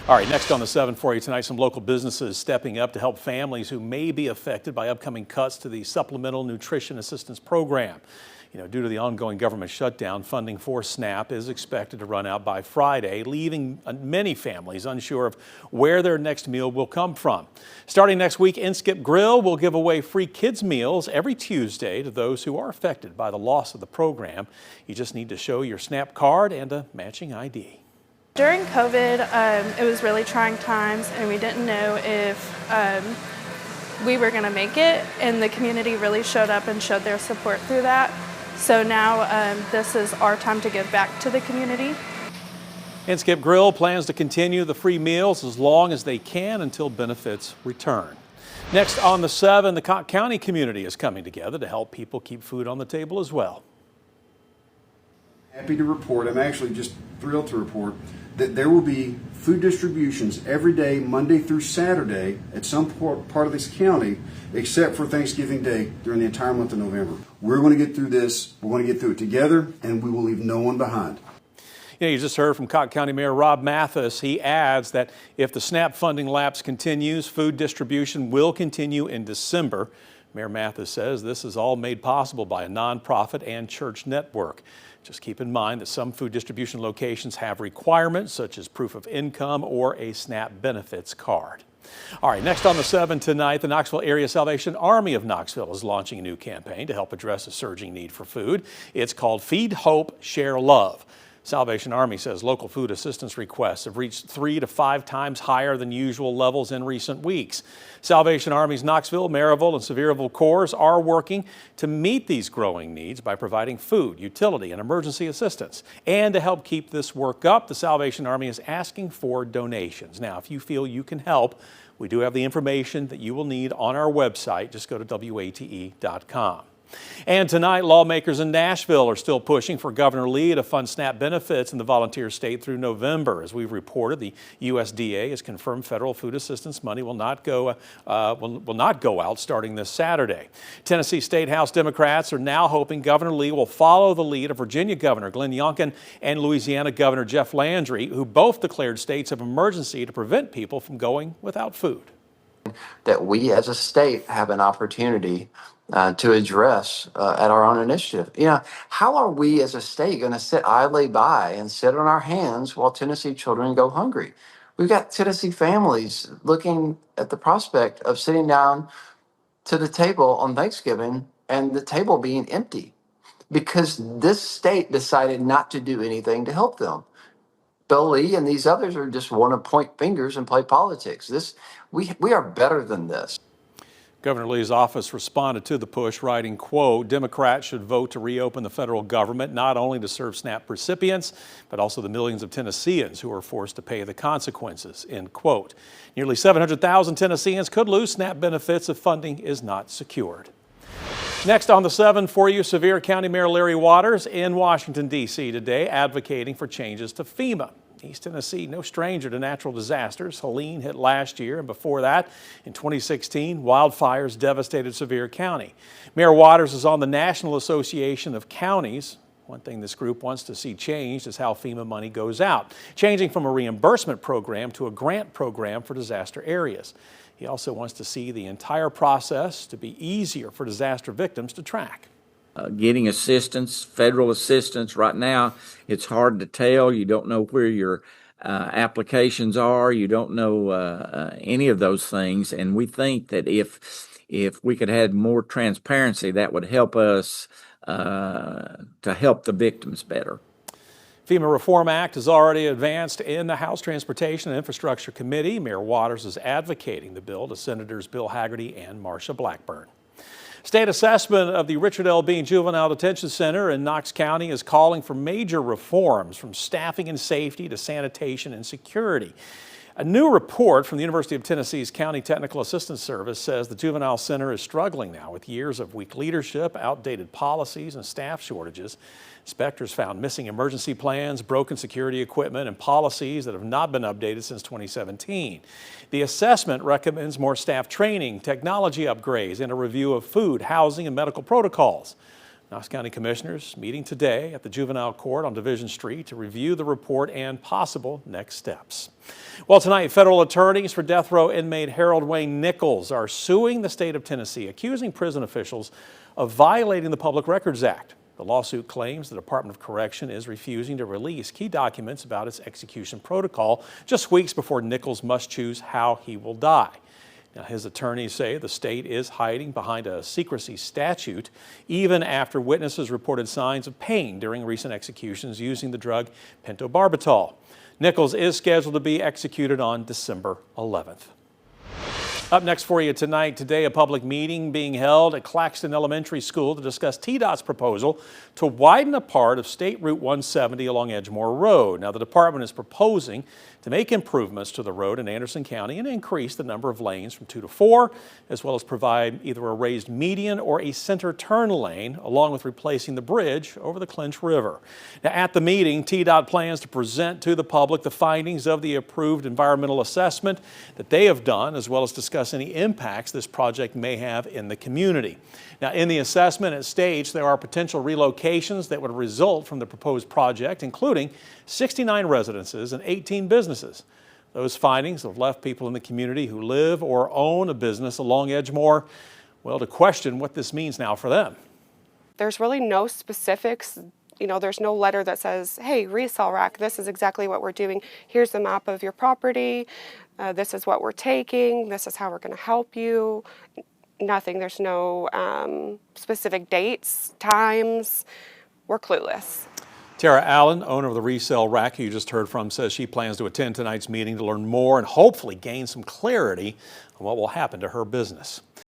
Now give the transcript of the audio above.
All right, next on the 7 for you tonight, some local businesses stepping up to help families who may be affected by upcoming cuts to the Supplemental Nutrition Assistance Program. Due to the ongoing government shutdown, funding for SNAP is expected to run out by Friday, leaving many families unsure of where their next meal will come from. Starting next week, Inskip Grill will give away free kids' meals every Tuesday to those who are affected by the loss of the program. You just need to show your SNAP card and a matching ID. During COVID, it was really trying times, and we didn't know if we were going to make it, and the community really showed up and showed their support through that. So now this is our time to give back to the community. Inskip Grill plans to continue the free meals as long as they can until benefits return. Next on the 7, the Cotton County community is coming together to help people keep food on the table as well. Happy to report, I'm actually just thrilled to report that there will be food distributions every day, Monday through Saturday, at some part of this county, except for Thanksgiving Day during the entire month of November. We're going to get through this, we're going to get through it together, and we will leave no one behind. You just heard from Cotton County Mayor Rob Mathis. He adds that if the SNAP funding lapse continues, food distribution will continue in December. Mayor Mathis says this is all made possible by a nonprofit and church network. Just keep in mind that some food distribution locations have requirements such as proof of income or a SNAP benefits card. All right, next on the 7 tonight, the Knoxville Area Salvation Army of Knoxville is launching a new campaign to help address a surging need for food. It's called Feed Hope, Share Love. Salvation Army says local food assistance requests have reached 3 to 5 times higher than usual levels in recent weeks. Salvation Army's Knoxville, Maryville, and Sevierville corps are working to meet these growing needs by providing food, utility, and emergency assistance. And to help keep this work up, the Salvation Army is asking for donations. Now, if you feel you can help, we do have the information that you will need on our website. Just go to WATE.com. And tonight, lawmakers in Nashville are still pushing for Governor Lee to fund SNAP benefits in the volunteer state through November. As we've reported, the USDA has confirmed federal food assistance money will not go out starting this Saturday. Tennessee State House Democrats are now hoping Governor Lee will follow the lead of Virginia Governor Glenn Youngkin and Louisiana Governor Jeff Landry, who both declared states of emergency to prevent people from going without food. That we as a state have an opportunity to address at our own initiative. How are we as a state going to sit idly by and sit on our hands while Tennessee children go hungry? We've got Tennessee families looking at the prospect of sitting down to the table on Thanksgiving and the table being empty because this state decided not to do anything to help them. Bill Lee and these others are just want to point fingers and play politics. We are better than this. Governor Lee's office responded to the push, writing, quote, Democrats should vote to reopen the federal government, not only to serve SNAP recipients, but also the millions of Tennesseans who are forced to pay the consequences, end quote. Nearly 700,000 Tennesseans could lose SNAP benefits if funding is not secured. Next on the 7 for you, Sevier County Mayor Larry Waters in Washington, D.C. today, advocating for changes to FEMA. East Tennessee, no stranger to natural disasters. Helene hit last year, and before that, in 2016, wildfires devastated Sevier County. Mayor Waters is on the National Association of Counties. One thing this group wants to see changed is how FEMA money goes out, changing from a reimbursement program to a grant program for disaster areas. He also wants to see the entire process to be easier for disaster victims to track. Getting assistance, federal assistance, right now it's hard to tell. You don't know where your applications are. You don't know any of those things. And we think that if we could have more transparency, that would help us to help the victims better. FEMA Reform Act has already advanced in the House Transportation and Infrastructure Committee. Mayor Waters is advocating the bill to Senators Bill Hagerty and Marsha Blackburn. State assessment of the Richard L. Bean Juvenile Detention Center in Knox County is calling for major reforms from staffing and safety to sanitation and security. A new report from the University of Tennessee's County Technical Assistance Service says the juvenile center is struggling now with years of weak leadership, outdated policies, and staff shortages. Inspectors found missing emergency plans, broken security equipment, and policies that have not been updated since 2017. The assessment recommends more staff training, technology upgrades, and a review of food, housing, and medical protocols. Knox County Commissioners meeting today at the Juvenile Court on Division Street to review the report and possible next steps. Well, tonight, federal attorneys for death row inmate Harold Wayne Nichols are suing the state of Tennessee, accusing prison officials of violating the Public Records Act. The lawsuit claims the Department of Correction is refusing to release key documents about its execution protocol just weeks before Nichols must choose how he will die. Now, his attorneys say the state is hiding behind a secrecy statute, even after witnesses reported signs of pain during recent executions using the drug pentobarbital. Nichols is scheduled to be executed on December 11th. Up next for you tonight, today a public meeting being held at Claxton Elementary School to discuss TDOT's proposal to widen a part of State Route 170 along Edgemore Road. Now, the department is proposing to make improvements to the road in Anderson County and increase the number of lanes from 2 to 4, as well as provide either a raised median or a center turn lane, along with replacing the bridge over the Clinch River. Now, at the meeting, TDOT plans to present to the public the findings of the approved environmental assessment that they have done, as well as discuss any impacts this project may have in the community. Now, in the assessment at stage, there are potential relocations that would result from the proposed project, including 69 residences and 18 businesses. Those findings have left people in the community who live or own a business along Edgemore, well, to question what this means now for them. There's really no specifics. You know, there's no letter that says, hey, resale rack, this is exactly what we're doing. Here's the map of your property. This is what we're taking. This is how we're going to help you. Nothing. There's no specific dates, times. We're clueless. Tara Allen, owner of the resale rack you just heard from, says she plans to attend tonight's meeting to learn more and hopefully gain some clarity on what will happen to her business.